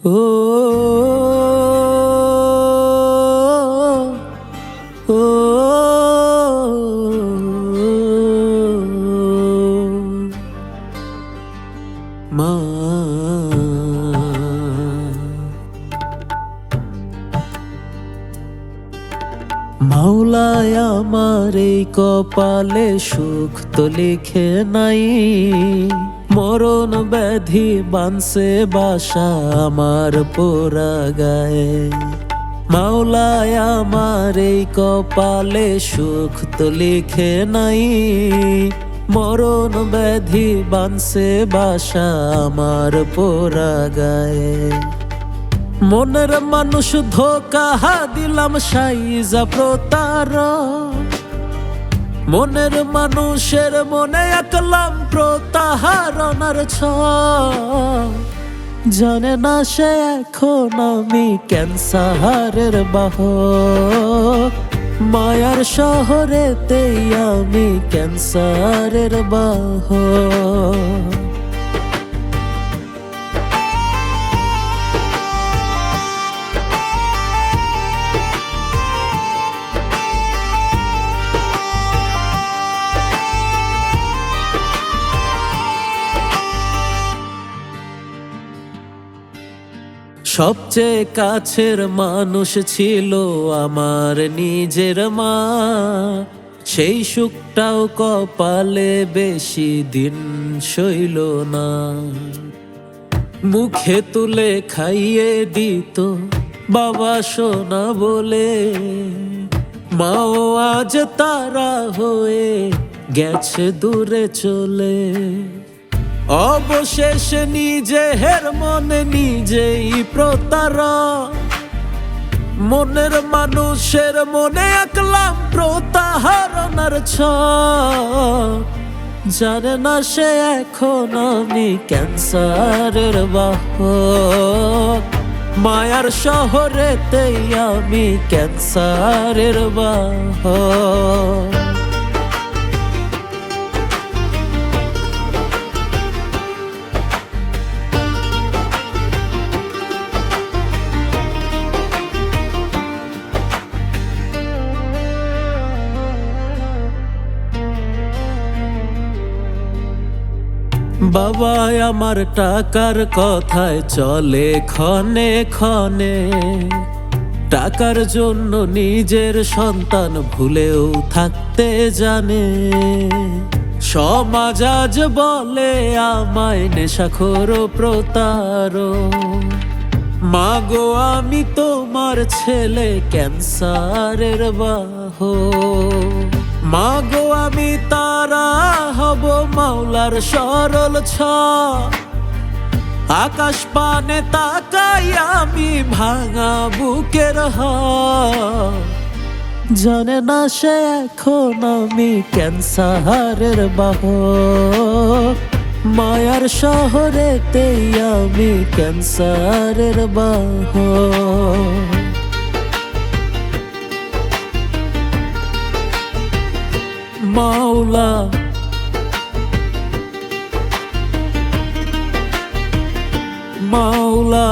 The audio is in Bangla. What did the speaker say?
ও ও মা মাওলায় আমার এই কপালে সুখ তো লিখে নাই, মরণ ব্যাধি বানছে বাসা আমার পোড়া গায়ে। মাওলায় আমার এই কপালে সুখ তো লিখে নাই, মরণ ব্যাধি বানছে বাসা আমার পোড়া গায়ে। মনের মানুষ ধোকা দিলাম সাইজা প্রতারক, মনের মানুষের মনে আঁকলাম প্রতারণার ছক। জানে না সে এখন আমি ক্যান্সারের বাহক, মায়ার শহরেতেই আমি ক্যান্সারের বাহক। সবচেয়ে কাছের মানুষ ছিল আমার নিজের মা, সেই সুখটাও কপালে বেশি দিন সইল না। মুখে তুলে খাইয়ে দিত বাবা সোনা বলে, মাও আজ তারা হয়ে গেছে দূরে চলে। অবশেষে নিজের মনে নিজেই প্রতারক, মনের মানুষের মনে আঁকলাম প্রতারণার ছক। জানে না সে এখন আমি ক্যান্সারের বাহক, মায়ার শহরেতেই আমি ক্যান্সারের বাহক। বাবা আমার টাকার কথায় চলে ক্ষণে ক্ষণে, টাকার জন্য নিজের সন্তান ভুলেও থাকতে জানে। সমাজ আজ বলে আমায় নেশাখোর প্রতারক, মাগো আমি তোমার ছেলে ক্যান্সারের বাহক। মাগো আমি তারা হব মাওলার সরল ছক, আকাশ পানে তাকাই আমি ভাঙা বুকের হক। জানে না সে এখন আমি ক্যান্সারের বাহক, মায়ার শহরেতেই আমি ক্যান্সারের বাহক। মাওলা মাওলা